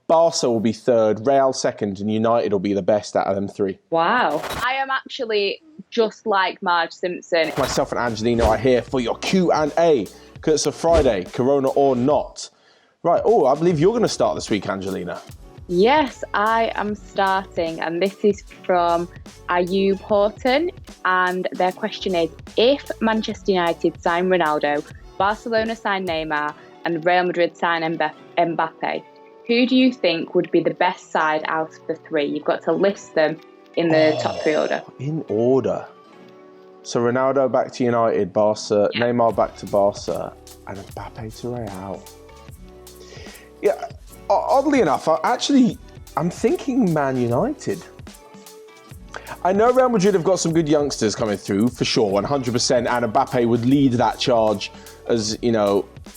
Barca will be third, Real second, and United will be the best out of them three. Wow. I am actually just like Marge Simpson. Myself and Angelina are here for your Q&A, because it's a Friday, Corona or not. Right, I believe you're going to start this week, Angelina. Yes, I am starting, and this is from Ayub Horton, and their question is, if Manchester United sign Ronaldo, Barcelona sign Neymar, and Real Madrid sign Mbappe, who do you think would be the best side out of the three? You've got to list them in the top three order. In order. So Ronaldo back to United, Barca, yeah. Neymar back to Barca, and Mbappe to Real. Yeah, oddly enough, I'm thinking Man United. I know Real Madrid have got some good youngsters coming through, for sure, 100%, and Mbappe would lead that charge as,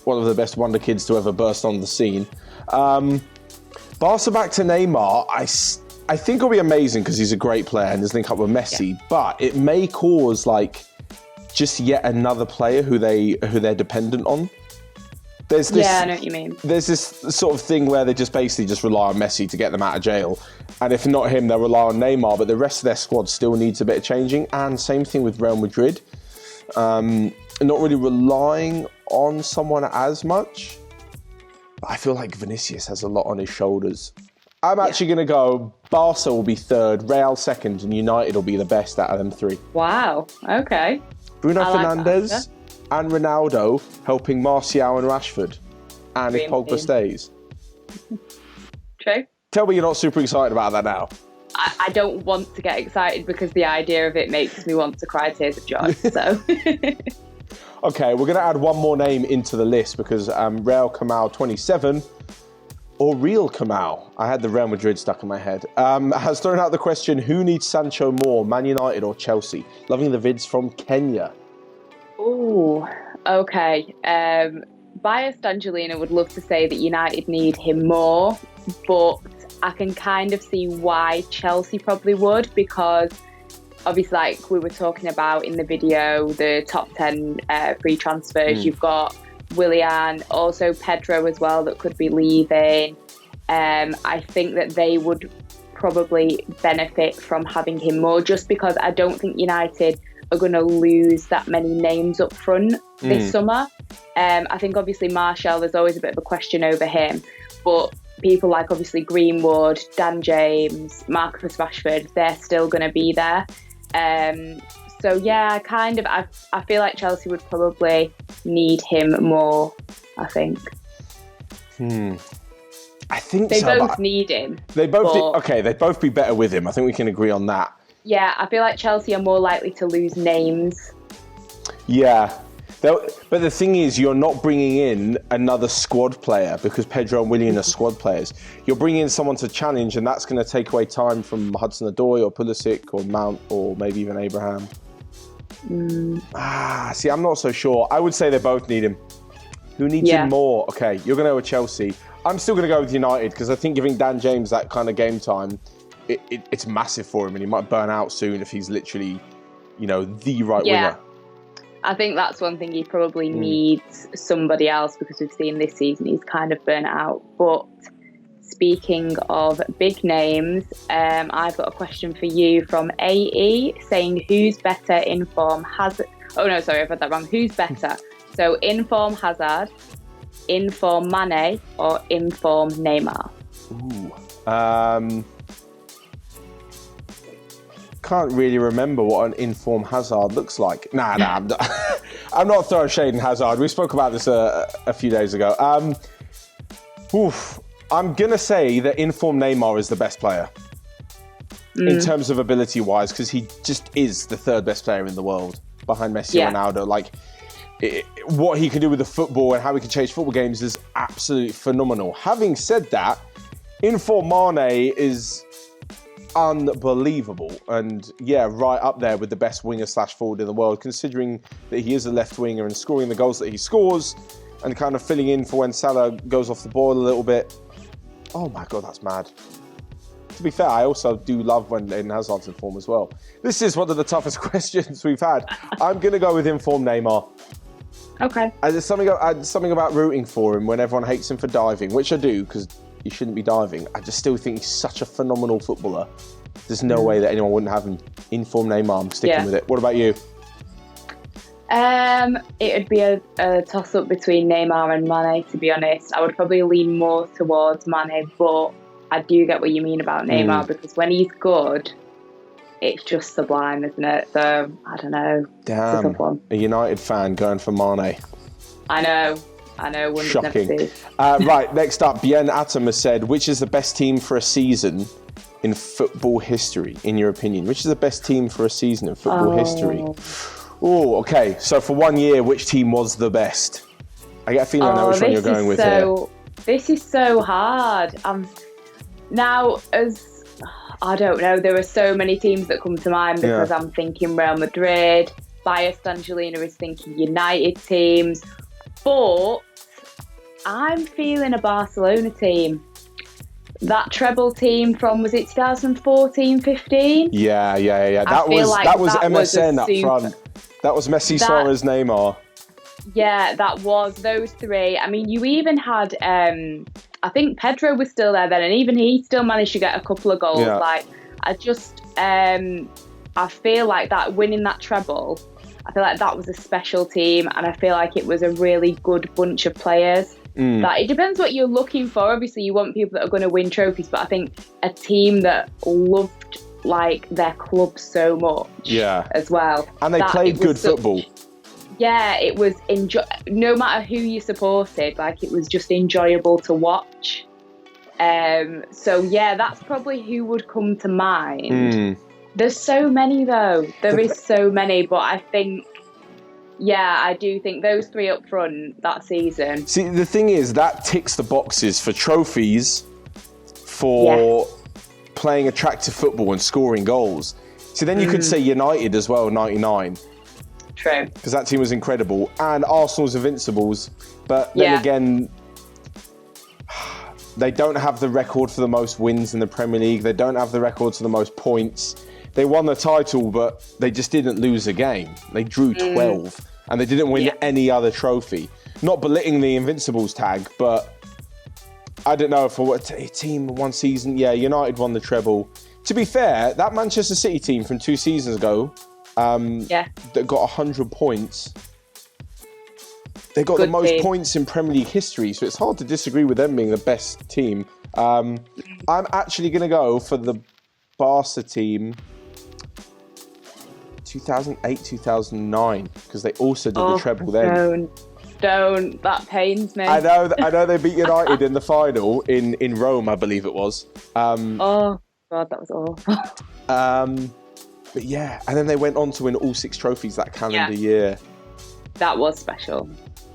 one of the best wonder kids to ever burst on the scene. Barca back to Neymar, I think it'll be amazing because he's a great player and his link up with Messi, but it may cause, just yet another player who they're dependent on. I know what you mean. There's this sort of thing where they just basically rely on Messi to get them out of jail. And if not him, they'll rely on Neymar, but the rest of their squad still needs a bit of changing. And same thing with Real Madrid. Not really relying on someone as much. But I feel like Vinicius has a lot on his shoulders. I'm actually going to go Barca will be third, Real second, and United will be the best out of them three. Wow, okay. Bruno Fernandes and Ronaldo helping Martial and Rashford. And if Pogba stays. True. Tell me you're not super excited about that now. I don't want to get excited because the idea of it makes me want to cry tears of joy. So. Okay, we're going to add one more name into the list because Real Kamal 27, or Real Kamal, I had the Real Madrid stuck in my head, has thrown out the question, who needs Sancho more, Man United or Chelsea? Loving the vids from Kenya. Oh, okay. Biased Angelina would love to say that United need him more, but I can kind of see why Chelsea probably would, because obviously, like we were talking about in the video, the top 10 free transfers, you've got Willian, also Pedro as well that could be leaving. I think that they would probably benefit from having him more, just because I don't think United are going to lose that many names up front this summer. I think obviously Martial, there's always a bit of a question over him, but people like obviously Greenwood, Dan James, Marcus Rashford, they're still going to be there. So yeah, I feel like Chelsea would probably need him more, I think. I think they both need him. They'd both be better with him. I think we can agree on that. Yeah, I feel like Chelsea are more likely to lose names. Yeah. But the thing is, you're not bringing in another squad player because Pedro and Willian are squad players. You're bringing in someone to challenge, and that's going to take away time from Hudson-Odoi or Pulisic or Mount or maybe even Abraham. See, I'm not so sure. I would say they both need him. Who needs him more? Okay, you're going to go with Chelsea. I'm still going to go with United because I think giving Dan James that kind of game time, it's massive for him, and he might burn out soon if he's literally, the right winger. I think that's one thing he probably needs somebody else, because we've seen this season he's kind of burnt out. But speaking of big names, I've got a question for you from AE saying who's better in form Hazard? Oh no, sorry, I've had that wrong. Who's better? So in form Hazard, in form Mane, or in form Neymar? Can't really remember what an informed Hazard looks like. Nah, I'm not throwing shade in Hazard. We spoke about this a few days ago. I'm going to say that informed Neymar is the best player in terms of ability-wise, because he just is the third best player in the world behind Messi and Ronaldo. What he can do with the football and how he can change football games is absolutely phenomenal. Having said that, informed Mane is unbelievable, and right up there with the best winger / forward in the world, considering that he is a left winger and scoring the goals that he scores and kind of filling in for when Salah goes off the ball a little bit. Oh my god, that's mad. To be fair, I also do love when Eden Hazard's in form as well. This is one of the toughest questions we've had. I'm going to go with informed Neymar. Okay. There's something about rooting for him when everyone hates him for diving, which I do, because he shouldn't be diving. I just still think he's such a phenomenal footballer. There's no way that anyone wouldn't have him. Inform Neymar, I'm sticking with it. What about you? It would be a toss-up between Neymar and Mane, to be honest. I would probably lean more towards Mane, but I do get what you mean about Neymar, because when he's good, it's just sublime, isn't it? So, I don't know. Damn, a United fan going for Mane. I know. Shocking. Right, next up, Bien Atom has said, which is the best team for a season in football history, in your opinion? Which is the best team for a season in football history? Oh, okay. So for 1 year, which team was the best? I get a feeling I know which one you're going with here. This is so hard. I don't know. There are so many teams that come to mind because I'm thinking Real Madrid. Biased Angelina is thinking United teams. But I'm feeling a Barcelona team. That treble team from, was it 2014-15? Yeah. That was MSN up front. That was Messi, Suarez, Neymar. Yeah, that was those three. I mean, you even had, I think Pedro was still there then, and even he still managed to get a couple of goals. Yeah. Like, I feel like that winning that treble, I feel like that was a special team, and I feel like it was a really good bunch of players. That it depends what you're looking for. Obviously, you want people that are going to win trophies, but I think a team that loved like their club so much, as well, and they played good football. Yeah, it was no matter who you supported, like it was just enjoyable to watch. So yeah, that's probably who would come to mind. There's so many though. There is so many, but I think. Yeah, I do think those three up front that season. See, the thing is, that ticks the boxes for trophies, for playing attractive football and scoring goals. So then you could say United as well, 99. True. Because that team was incredible. And Arsenal's Invincibles. But then again, they don't have the record for the most wins in the Premier League. They don't have the record for the most points. They won the title, but they just didn't lose a game. They drew 12. And they didn't win any other trophy. Not belittling the Invincibles tag, but I don't know for what team one season. Yeah, United won the treble. To be fair, that Manchester City team from 2 seasons ago, that got 100 points. They got the most points in Premier League history, so it's hard to disagree with them being the best team. I'm actually going to go for the Barca team. 2008, 2009, because they also did the treble then. Don't. That pains me. I know they beat United in the final in Rome, I believe it was. Oh, God, that was awful. But yeah, and then they went on to win all 6 trophies that calendar year. That was special.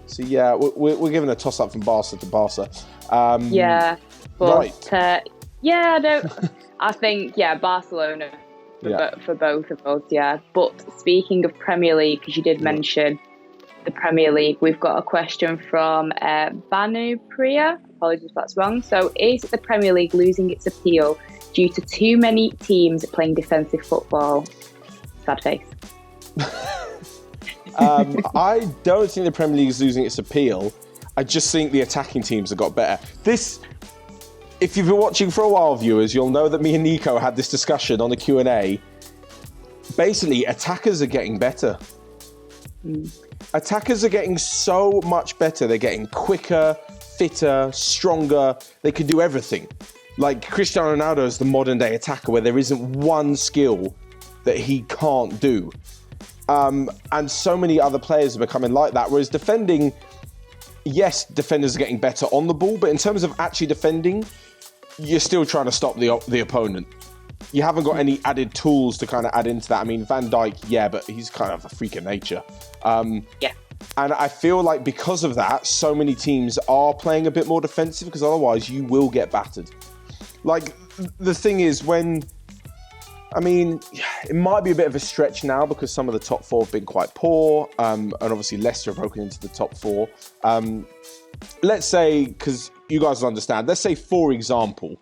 So yeah, we're giving a toss-up from Barca to Barca. But I think, Barcelona. For both of us, But speaking of Premier League, because you did mention the Premier League, we've got a question from Banu Priya. Apologies if that's wrong. So, is the Premier League losing its appeal due to too many teams playing defensive football? Sad face. I don't think the Premier League is losing its appeal. I just think the attacking teams have got better. If you've been watching for a while, viewers, you'll know that me and Nico had this discussion on the Q&A. Basically, attackers are getting better. Attackers are getting so much better. They're getting quicker, fitter, stronger. They can do everything. Like Cristiano Ronaldo is the modern day attacker where there isn't one skill that he can't do. And so many other players are becoming like that. Whereas defending, yes, defenders are getting better on the ball, but in terms of actually defending, you're still trying to stop the opponent. You haven't got any added tools to kind of add into that. I mean, Van Dijk, but he's kind of a freak of nature. And I feel like because of that, so many teams are playing a bit more defensive because otherwise you will get battered. Like, the thing is it might be a bit of a stretch now because some of the top 4 have been quite poor, and obviously Leicester have broken into the top 4. Let's say, because you guys will understand, let's say, for example,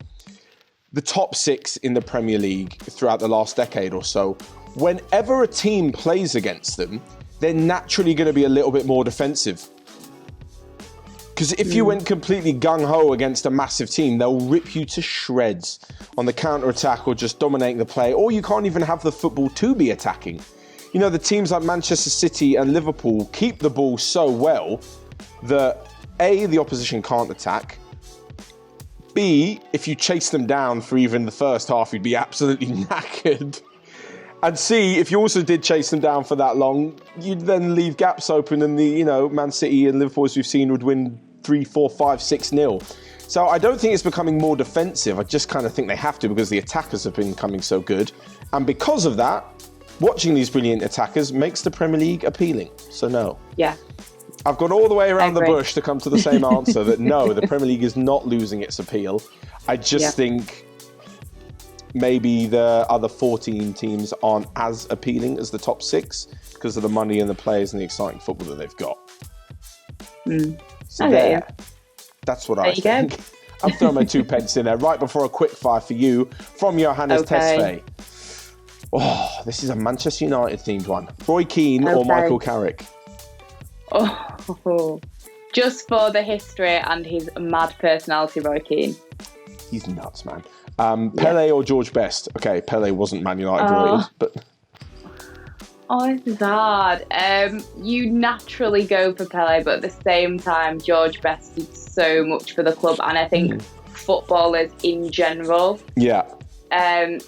the top 6 in the Premier League throughout the last decade or so, whenever a team plays against them, they're naturally going to be a little bit more defensive. Because if you went completely gung-ho against a massive team, they'll rip you to shreds on the counter-attack or just dominating the play, or you can't even have the football to be attacking. You know, the teams like Manchester City and Liverpool keep the ball so well that A, the opposition can't attack. B, if you chase them down for even the first half, you'd be absolutely knackered. And C, if you also did chase them down for that long, you'd then leave gaps open and Man City and Liverpool, as we've seen, would win 3, 4, 5, 6-0. So I don't think it's becoming more defensive. I just kind of think they have to because the attackers have been becoming so good. And because of that, watching these brilliant attackers makes the Premier League appealing. So no. Yeah. I've gone all the way around the bush to come to the same answer that no, the Premier League is not losing its appeal. I just think maybe the other 14 teams aren't as appealing as the top 6 because of the money and the players and the exciting football that they've got. So that's what I think. I'm throwing my 2 pence in there right before a quick fire for you from Johannes Tesfaye. Oh, this is a Manchester United themed one. Roy Keane or Michael Carrick? Oh, just for the history and his mad personality, Roy Keane. He's nuts, man. Pele or George Best? Okay, Pele wasn't Man United related, but... Oh, this is hard. You naturally go for Pele, but at the same time, George Best did so much for the club, and I think footballers in general. Yeah.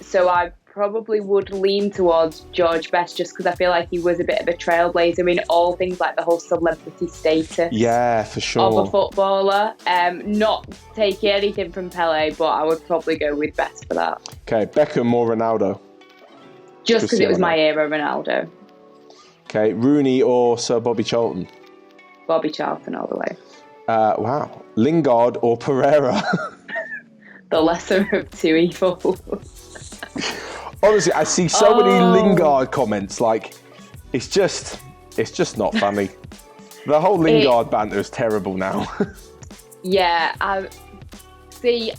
So I probably would lean towards George Best just because I feel like he was a bit of a trailblazer in all things like the whole celebrity status. Yeah, for sure. Of a footballer. Not taking anything from Pele, but I would probably go with Best for that. Okay, Beckham or Ronaldo? Just because it was my era, Ronaldo. Okay, Rooney or Sir Bobby Charlton? Bobby Charlton all the way. Wow. Lingard or Pereira? The lesser of two evils. Honestly, I see so many Lingard comments. Like, it's just not funny. The whole Lingard banter is terrible now.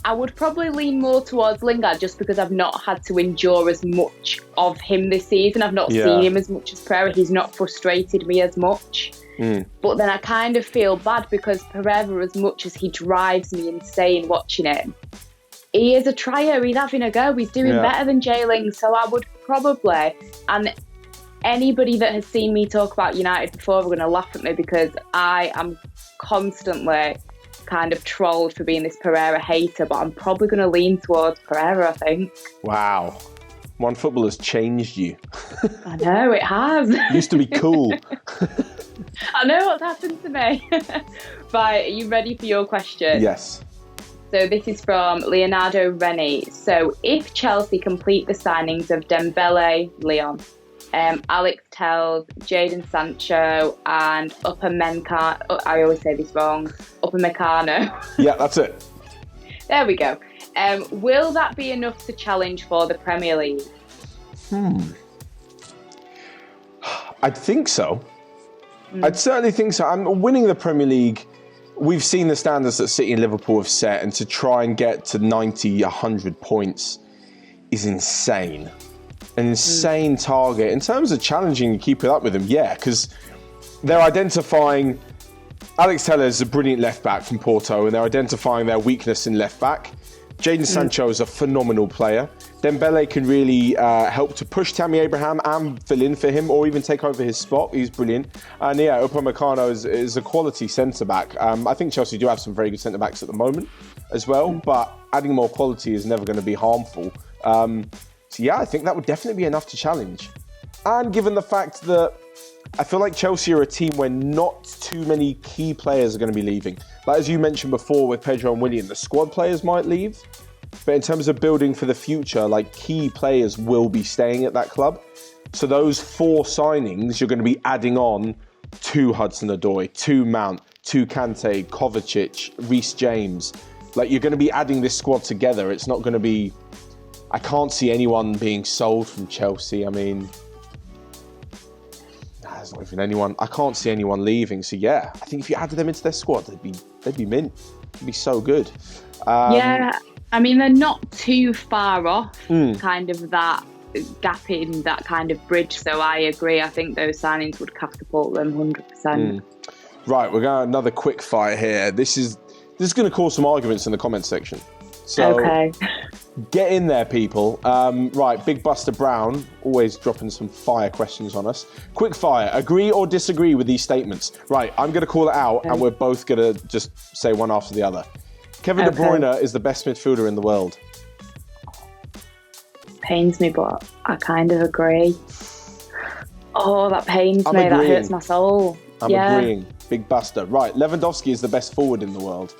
I would probably lean more towards Lingard just because I've not had to endure as much of him this season. I've not seen him as much as Pereira. He's not frustrated me as much. But then I kind of feel bad because Pereira, as much as he drives me insane watching him, he is a trier. He's having a go. He's doing better than Jayling. So I would probably, and anybody that has seen me talk about United before are going to laugh at me because I am constantly kind of trolled for being this Pereira hater, but I'm probably going to lean towards Pereira, I think. Wow. Onefootball has changed you. I know, it has. Used to be cool. I know what's happened to me. Right, are you ready for your question? Yes. So this is from Leonardo Rennie. So if Chelsea complete the signings of Dembele, Leon, Alex Telles, Jadon Sancho, and Upamecano, I always say this wrong, Upamecano. Yeah, that's it. There we go. Will that be enough to challenge for the Premier League? I'd think so. I'd certainly think so. I'm winning the Premier League. We've seen the standards that City and Liverpool have set, and to try and get to 90, 100 points is insane. An insane target. In terms of challenging and keeping up with them, because they're identifying Alex Telles is a brilliant left-back from Porto, and they're identifying their weakness in left-back. Jadon Sancho is a phenomenal player. Dembele can really help to push Tammy Abraham and fill in for him, or even take over his spot. He's brilliant. And Upamecano is a quality centre-back. I think Chelsea do have some very good centre-backs at the moment as well, but adding more quality is never going to be harmful. I think that would definitely be enough to challenge. And given the fact that I feel like Chelsea are a team where not too many key players are going to be leaving. Like as you mentioned before with Pedro and Willian, the squad players might leave. But in terms of building for the future, like key players will be staying at that club. So those 4 signings, you're going to be adding on to Hudson-Odoi, to Mount, to Kante, Kovacic, Reece James. Like you're going to be adding this squad together. It's not going to be... I can't see anyone being sold from Chelsea. I mean... There's not even anyone. I can't see anyone leaving. So I think if you added them into their squad, they'd be mint. They'd be so good. I mean they're not too far off. Kind of that gap in that kind of bridge. So I agree. I think those signings would catapult them 100%. Right, we're going another quick fire here. This is going to cause some arguments in the comments section. So Okay. get in there, people. Right, Big Buster Brown, always dropping some fire questions on us. Quick fire, agree or disagree with these statements? Right, I'm going to call it out, and we're both going to just say one after the other. Kevin De Bruyne is the best midfielder in the world. Pains me, but I kind of agree. Oh, that pains me. Agreeing. That hurts my soul. I'm agreeing. Big Buster. Right, Lewandowski is the best forward in the world.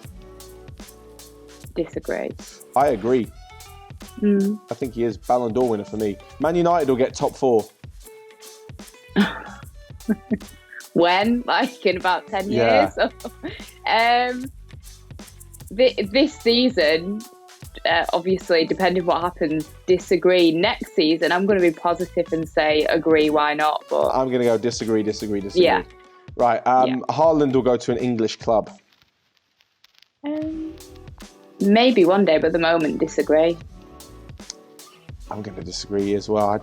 Disagree. I agree. I think he is Ballon d'Or winner for me. Man United will get top 4. When? Like in about 10 years? This season, obviously, depending what happens, disagree. Next season, I'm going to be positive and say agree, why not? But I'm going to go disagree. Yeah. Right, Haaland will go to an English club. Maybe one day, but at the moment, disagree. I'm going to disagree as well. I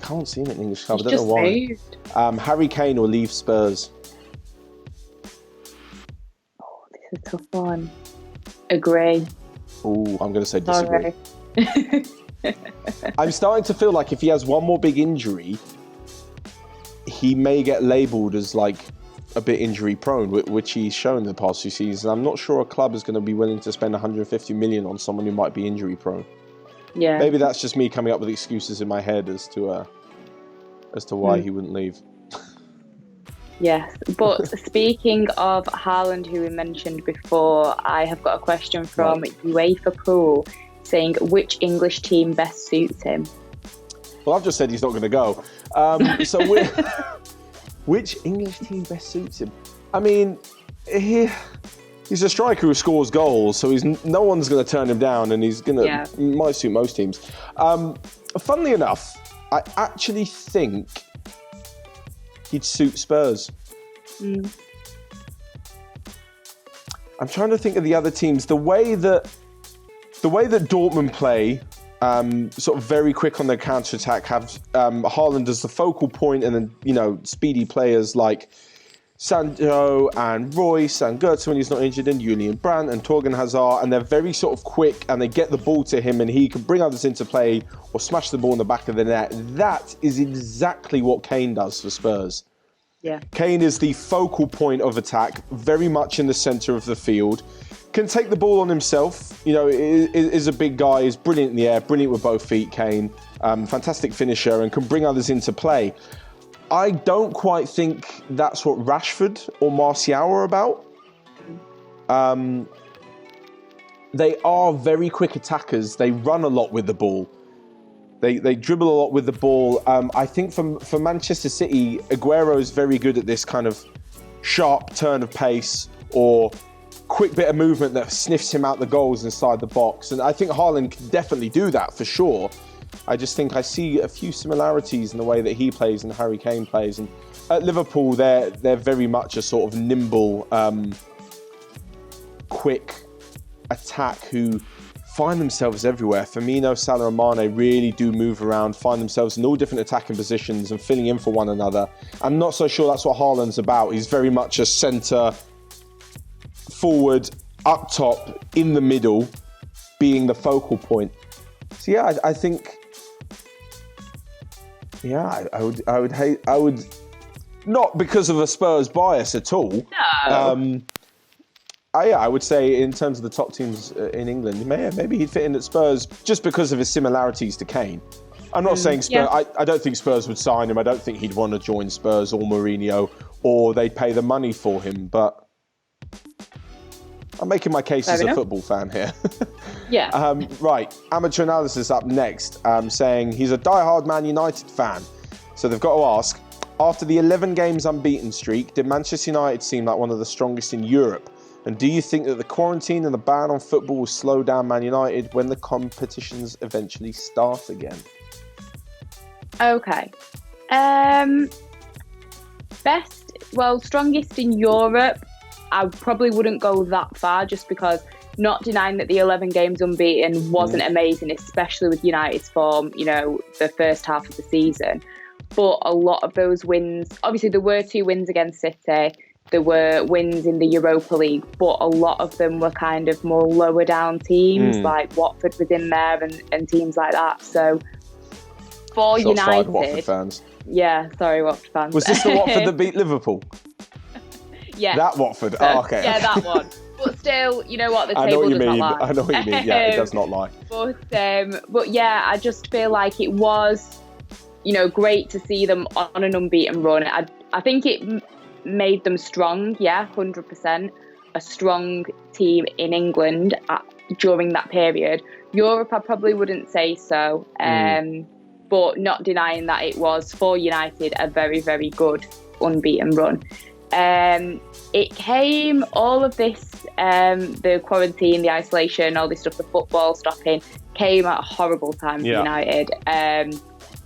can't see him in an English club. He's I don't know why. moved. Harry Kane will leave Spurs. Oh, this is a tough one. Agree. Ooh, I'm going to say disagree. Sorry. I'm starting to feel like if he has one more big injury, he may get labelled as like a bit injury prone, which he's shown the past few seasons. I'm not sure a club is going to be willing to spend 150 million on someone who might be injury prone. Yeah. Maybe that's just me coming up with excuses in my head as to why he wouldn't leave. Yes, but speaking of Haaland, who we mentioned before, I have got a question from UEFA Pool saying which English team best suits him. Well, I've just said he's not going to go. Which English team best suits him? I mean, he's a striker who scores goals, so no one's going to turn him down, and he's going to might suit most teams. Funnily enough, I actually think he'd suit Spurs. I'm trying to think of the other teams. The way that Dortmund play, sort of very quick on their counter-attack, have Haaland as the focal point, and then, speedy players like Sancho and Royce and Götze when he's not injured, and Julian Brandt and Torgan Hazard, and they're very sort of quick, and they get the ball to him, and he can bring others into play or smash the ball in the back of the net. That is exactly what Kane does for Spurs. Yeah. Kane is the focal point of attack, very much in the centre of the field. Can take the ball on himself, is a big guy, is brilliant in the air, brilliant with both feet, Kane. Fantastic finisher, and can bring others into play. I don't quite think that's what Rashford or Martial are about. They are very quick attackers. They run a lot with the ball. They dribble a lot with the ball. I think for Manchester City, Aguero is very good at this kind of sharp turn of pace or quick bit of movement that sniffs him out the goals inside the box. And I think Haaland can definitely do that for sure. I just think I see a few similarities in the way that he plays and Harry Kane plays. And at Liverpool, they're very much a sort of nimble, quick attack who find themselves everywhere. Firmino, Salah and Mane really do move around, find themselves in all different attacking positions and filling in for one another. I'm not so sure that's what Haaland's about. He's very much a centre, forward, up top, in the middle, being the focal point. So yeah, I think... Yeah, I would not because of a Spurs bias at all. No. I would say in terms of the top teams in England, maybe he'd fit in at Spurs just because of his similarities to Kane. I'm not saying Spurs. Yeah. I don't think Spurs would sign him. I don't think he'd want to join Spurs or Mourinho, or they'd pay the money for him. But I'm making my case as a football fan here. Yeah. Right. Amateur analysis up next, saying he's a diehard Man United fan. So they've got to ask, after the 11 games unbeaten streak, did Manchester United seem like one of the strongest in Europe? And do you think that the quarantine and the ban on football will slow down Man United when the competitions eventually start again? Okay. Strongest in Europe, I probably wouldn't go that far, just because, not denying that the 11 games unbeaten wasn't amazing, especially with United's form, the first half of the season. But a lot of those wins, obviously there were 2 wins against City, there were wins in the Europa League, but a lot of them were kind of more lower down teams, like Watford was in there and teams like that. So for Shots United, fired, Watford fans. Yeah, sorry, Watford fans. Was this the Watford that beat Liverpool? Yeah. That Watford. Okay. Yeah, that one. But still, you know what? The I know table what you does mean. not lie. I know what you mean. Yeah, it does not lie. But yeah, I just feel like it was, great to see them on an unbeaten run. I think it made them strong. Yeah, 100%. A strong team in England during that period. Europe, I probably wouldn't say so. But not denying that it was, for United, a very, very good unbeaten run. It came, all of this, the quarantine, the isolation, all this stuff, the football stopping, came at a horrible time for United.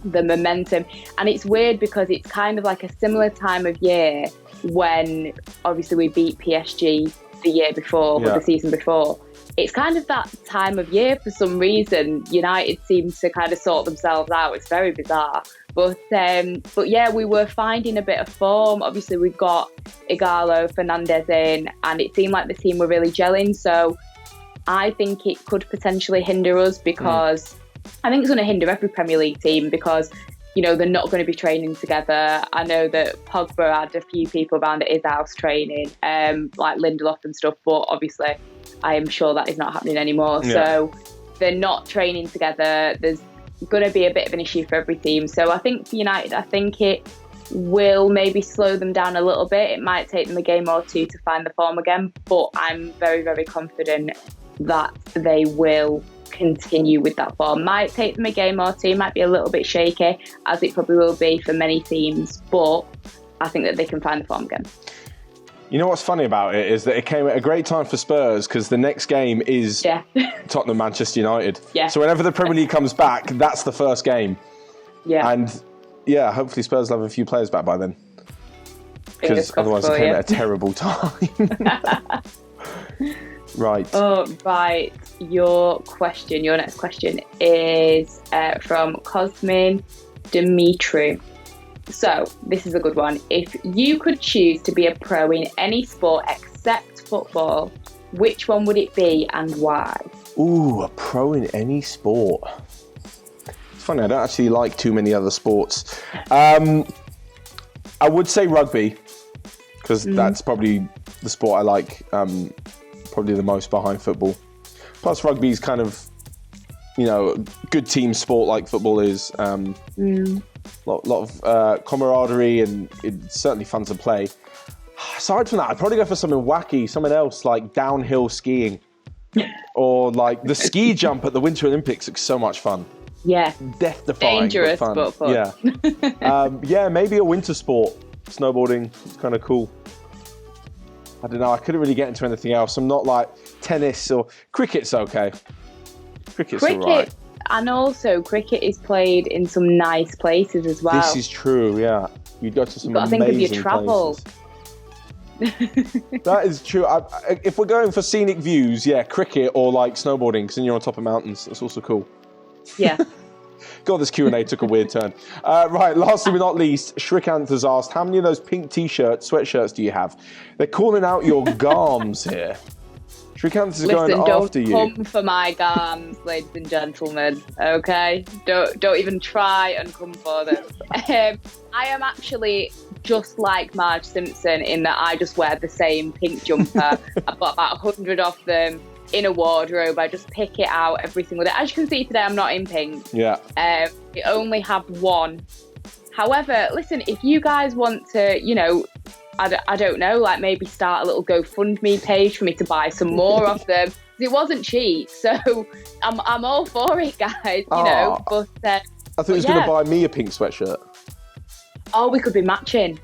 The momentum. And it's weird because it's kind of like a similar time of year when obviously we beat PSG the year before, or the season before. It's kind of that time of year for some reason. United seems to kind of sort themselves out. It's very bizarre. But yeah, we were finding a bit of form. Obviously, we've got Igalo, Fernandez in, and it seemed like the team were really gelling. So I think it could potentially hinder us because I think it's going to hinder every Premier League team because, they're not going to be training together. I know that Pogba had a few people around at his house training, like Lindelof and stuff, but obviously I am sure that is not happening anymore. Yeah. So they're not training together. There's going to be a bit of an issue for every team. So I think for United, I think it will maybe slow them down a little bit. It might take them a game or two to find the form again, but I'm very, very confident that they will continue with that form. Might take them a game or two, might be a little bit shaky, as it probably will be for many teams, but I think that they can find the form again. You know what's funny about it is that it came at a great time for Spurs because the next game is Tottenham Manchester United. Yeah. So whenever the Premier League comes back, that's the first game. Yeah. And yeah, hopefully Spurs will have a few players back by then. Because otherwise it came at a terrible time. Right. Oh, right. Your next question is from Cosmin Dimitri. So, this is a good one. If you could choose to be a pro in any sport except football, which one would it be and why? Ooh, a pro in any sport. It's funny, I don't actually like too many other sports. I would say rugby, because that's probably the sport I like probably the most behind football. Plus, rugby is kind of, good team sport like football is. Lot of camaraderie, and it's certainly fun to play. Aside from that, I'd probably go for something wacky, something else like downhill skiing, or like the ski jump at the Winter Olympics. Looks so much fun. Yeah, death-defying, dangerous, but fun. Yeah, yeah, maybe a winter sport, snowboarding. It's kind of cool. I don't know. I couldn't really get into anything else. I'm not like tennis or cricket's okay. Cricket's all right. And also, cricket is played in some nice places as well. This is true, yeah. You'd go to some amazing places. You've got to think of your travel. That is true. If we're going for scenic views, yeah, cricket or like snowboarding, because then you're on top of mountains. That's also cool. Yeah. God, this Q&A took a weird turn. Right, lastly but not least, Shrikant has asked, how many of those pink t-shirts, sweatshirts do you have? They're calling out your garms here. Shrikant is going after you. Don't come for my garms, ladies and gentlemen. Okay, don't even try and come for them. I am actually just like Marge Simpson in that I just wear the same pink jumper. I've got about 100 of them in a wardrobe. I just pick it out every single day. As you can see today, I'm not in pink. Yeah. I only have one. However, listen, if you guys want to, I don't know, like maybe start a little GoFundMe page for me to buy some more of them. It wasn't cheap, so I'm all for it, guys. But I thought he was going to buy me a pink sweatshirt. Oh, we could be matching.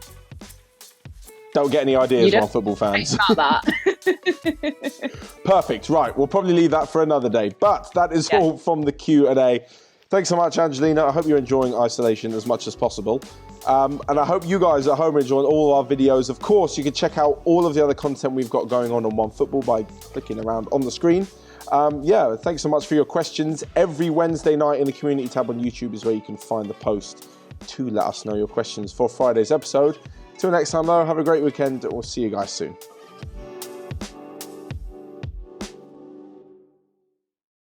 Don't get any ideas, on football fans. About that. Perfect. Right, we'll probably leave that for another day. But that is all from the Q&A. Thanks so much, Angelina. I hope you're enjoying isolation as much as possible. And I hope you guys at home are enjoying all our videos. Of course, you can check out all of the other content we've got going on OneFootball by clicking around on the screen. Thanks so much for your questions. Every Wednesday night in the community tab on YouTube is where you can find the post to let us know your questions for Friday's episode. Till next time, though, have a great weekend. We'll see you guys soon.